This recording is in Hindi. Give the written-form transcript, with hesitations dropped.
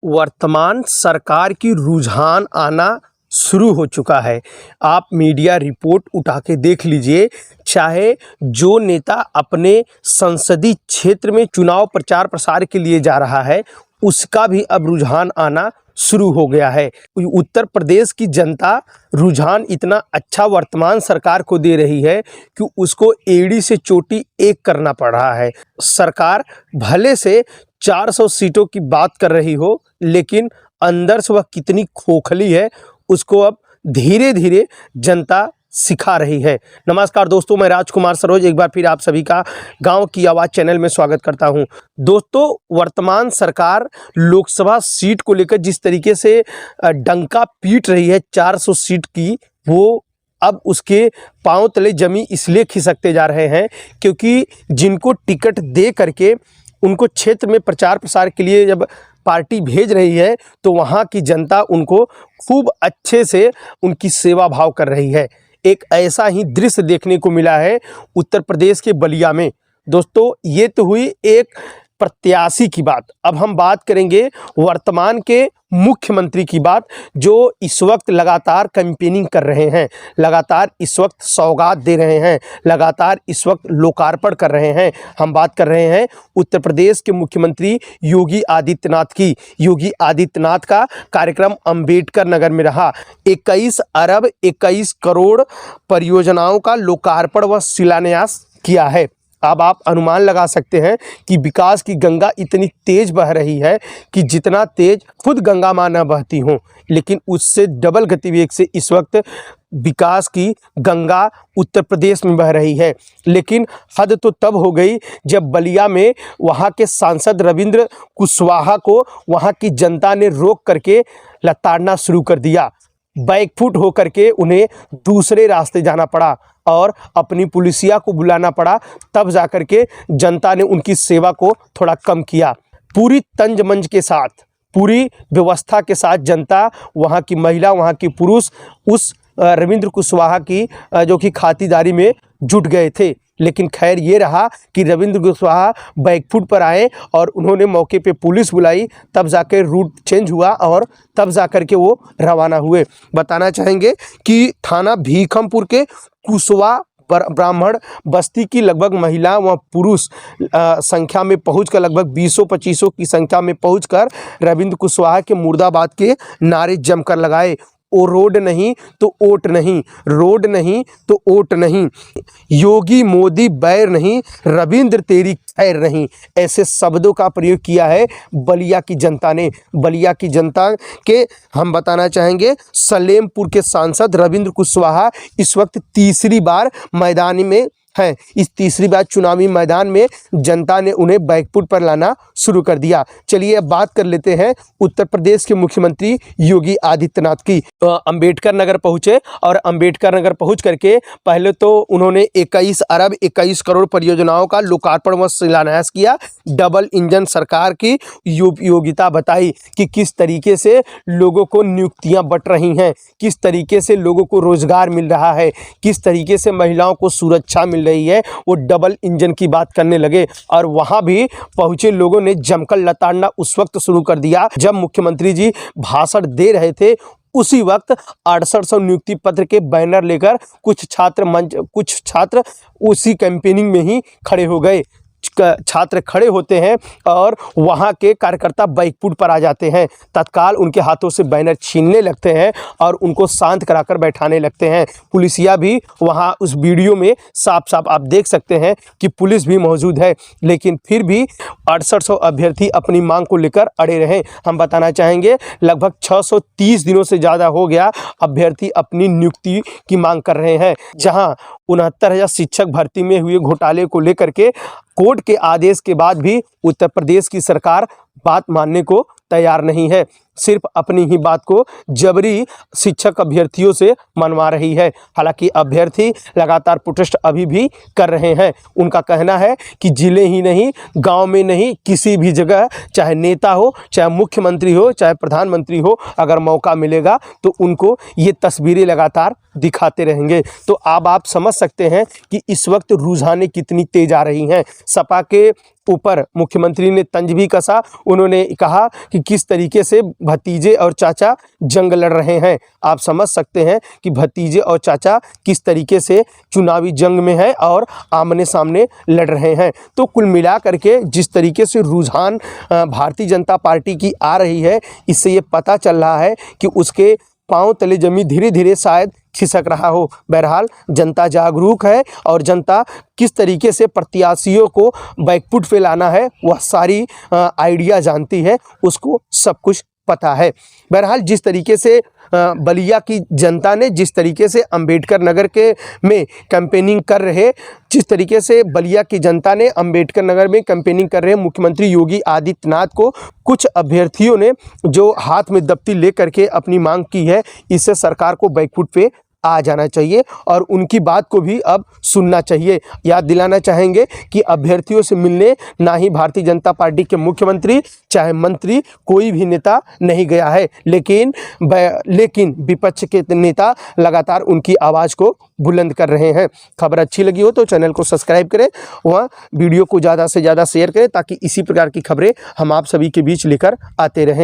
वर्तमान सरकार की रुझान आना शुरू हो चुका है। आप मीडिया रिपोर्ट उठा के देख लीजिए, चाहे जो नेता अपने संसदीय क्षेत्र में चुनाव प्रचार प्रसार के लिए जा रहा है, उसका भी अब रुझान आना शुरू हो गया है। उत्तर प्रदेश की जनता रुझान इतना अच्छा वर्तमान सरकार को दे रही है कि उसको एड़ी से चोटी एक करना पड़ रहा है। सरकार भले से 400 सीटों की बात कर रही हो, लेकिन अंदर से वह कितनी खोखली है उसको अब धीरे धीरे जनता सिखा रही है। नमस्कार दोस्तों, मैं राजकुमार सरोज एक बार फिर आप सभी का गांव की आवाज़ चैनल में स्वागत करता हूं। दोस्तों, वर्तमान सरकार लोकसभा सीट को लेकर जिस तरीके से डंका पीट रही है 400 सीट की, वो अब उसके पांव तले जमी इसलिए खिसकते जा रहे हैं क्योंकि जिनको टिकट दे करके उनको क्षेत्र में प्रचार प्रसार के लिए जब पार्टी भेज रही है तो वहाँ की जनता उनको खूब अच्छे से उनकी सेवा भाव कर रही है। एक ऐसा ही दृश्य देखने को मिला है उत्तर प्रदेश के बलिया में। दोस्तों, ये तो हुई एक प्रत्याशी की बात। अब हम बात करेंगे वर्तमान के मुख्यमंत्री की बात, जो इस वक्त लगातार कैंपेनिंग कर रहे हैं, लगातार इस वक्त सौगात दे रहे हैं, लगातार इस वक्त लोकार्पण कर रहे हैं। हम बात कर रहे हैं उत्तर प्रदेश के मुख्यमंत्री योगी आदित्यनाथ की। योगी आदित्यनाथ का कार्यक्रम अंबेडकर नगर में रहा। 21 अरब 21 करोड़ परियोजनाओं का लोकार्पण व शिलान्यास किया है। अब आप अनुमान लगा सकते हैं कि विकास की गंगा इतनी तेज बह रही है कि जितना तेज खुद गंगा मां न बहती हों, लेकिन उससे डबल गतिवेग से इस वक्त विकास की गंगा उत्तर प्रदेश में बह रही है। लेकिन हद तो तब हो गई जब बलिया में वहाँ के सांसद रविंद्र कुशवाहा को वहाँ की जनता ने रोक करके लताड़ना शुरू कर दिया। बैकफुट होकर के उन्हें दूसरे रास्ते जाना पड़ा और अपनी पुलिसिया को बुलाना पड़ा, तब जाकर के जनता ने उनकी सेवा को थोड़ा कम किया। पूरी तंज-मंज के साथ, पूरी व्यवस्था के साथ जनता, वहाँ की महिला, वहाँ की पुरुष उस रविंद्र कुशवाहा की जो कि खातिरदारी में जुट गए थे। लेकिन खैर ये रहा कि रविंद्र कुशवाहा बैकफुट पर आए और उन्होंने मौके पे पुलिस बुलाई, तब जाकर रूट चेंज हुआ और तब जाकर के वो रवाना हुए। बताना चाहेंगे कि थाना भीखमपुर के कुशवा ब्राह्मण बस्ती की लगभग महिला व पुरुष संख्या में पहुंचकर, लगभग 20-25 की संख्या में पहुंचकर रविंद्र कुशवाहा के मुर्दाबाद के नारे जमकर लगाए। ओ रोड नहीं तो ओट नहीं, रोड नहीं तो ओट नहीं, योगी मोदी बैर नहीं, रविंद्र तेरी खैर नहीं, ऐसे शब्दों का प्रयोग किया है बलिया की जनता ने। बलिया की जनता के हम बताना चाहेंगे सलेमपुर के सांसद रविंद्र कुशवाहा इस वक्त तीसरी बार मैदान में है। इस तीसरी बार चुनावी मैदान में जनता ने उन्हें बैकफुट पर लाना शुरू कर दिया। चलिए अब बात कर लेते हैं उत्तर प्रदेश के मुख्यमंत्री योगी आदित्यनाथ की। अंबेडकर नगर पहुंचे और अंबेडकर नगर पहुंच करके पहले तो उन्होंने 21 अरब 21 करोड़ परियोजनाओं का लोकार्पण व शिलान्यास किया। डबल इंजन सरकार की योग्यता बताई कि किस तरीके से लोगों को नियुक्तियां बंट रही हैं, किस तरीके से लोगों को रोजगार मिल रहा है, किस तरीके से महिलाओं को सुरक्षा मिल रही है। वो डबल इंजन की बात करने लगे और वहां भी पहुंचे लोगों ने जमकर लताड़ना उस वक्त शुरू कर दिया जब मुख्यमंत्री जी भाषण दे रहे थे। उसी वक्त 6800 नियुक्ति पत्र के बैनर लेकर कुछ छात्र उसी कैंपेनिंग में ही खड़े हो गए। छात्र खड़े होते हैं और वहाँ के कार्यकर्ता बैकफुट पर आ जाते हैं, तत्काल उनके हाथों से बैनर छीनने लगते हैं और उनको शांत कराकर बैठाने लगते हैं। पुलिसिया भी वहाँ उस वीडियो में साफ साफ आप देख सकते हैं कि पुलिस भी मौजूद है, लेकिन फिर भी 6800 अभ्यर्थी अपनी मांग को लेकर अड़े रहे। हम बताना चाहेंगे लगभग 630 दिनों से ज़्यादा हो गया अभ्यर्थी अपनी नियुक्ति की मांग कर रहे हैं। जहाँ 69,000 शिक्षक भर्ती में हुए घोटाले को लेकर के कोर्ट के आदेश के बाद भी उत्तर प्रदेश की सरकार बात मानने को तैयार नहीं है। सिर्फ अपनी ही बात को जबरी शिक्षक अभ्यर्थियों से मनवा रही है। हालांकि अभ्यर्थी लगातार प्रोटेस्ट अभी भी कर रहे हैं। उनका कहना है कि जिले ही नहीं, गांव में नहीं, किसी भी जगह, चाहे नेता हो, चाहे मुख्यमंत्री हो, चाहे प्रधानमंत्री हो, अगर मौका मिलेगा तो उनको ये तस्वीरें लगातार दिखाते रहेंगे। तो अब आप समझ सकते हैं कि इस वक्त रुझानें कितनी तेज आ रही हैं। सपा के ऊपर मुख्यमंत्री ने तंज भी कसा। उन्होंने कहा कि किस तरीके से भतीजे और चाचा जंग लड़ रहे हैं। आप समझ सकते हैं कि भतीजे और चाचा किस तरीके से चुनावी जंग में है और आमने सामने लड़ रहे हैं। तो कुल मिला करके जिस तरीके से रुझान भारतीय जनता पार्टी की आ रही है, इससे ये पता चल रहा है कि उसके पांव तले जमीन धीरे धीरे शायद खिसक रहा हो। बहरहाल जनता जागरूक है और जनता किस तरीके से प्रत्याशियों को बैकफुट पे लाना है वह सारी आइडिया जानती है, उसको सब कुछ पता है। बहरहाल जिस तरीके से बलिया की जनता ने जिस तरीके से अंबेडकर नगर के में कैंपेनिंग कर रहे, जिस तरीके से बलिया की जनता ने अंबेडकर नगर में कैंपेनिंग कर रहे मुख्यमंत्री योगी आदित्यनाथ को, कुछ अभ्यर्थियों ने जो हाथ में दफ्ती लेकर के अपनी मांग की है, इससे सरकार को बैकफुट पे आ जाना चाहिए और उनकी बात को भी अब सुनना चाहिए। याद दिलाना चाहेंगे कि अभ्यर्थियों से मिलने ना ही भारतीय जनता पार्टी के मुख्यमंत्री चाहे मंत्री कोई भी नेता नहीं गया है, लेकिन विपक्ष के नेता लगातार उनकी आवाज़ को बुलंद कर रहे हैं। खबर अच्छी लगी हो तो चैनल को सब्सक्राइब करें, वह वीडियो को ज़्यादा से ज़्यादा शेयर करें ताकि इसी प्रकार की खबरें हम आप सभी के बीच लेकर आते रहें।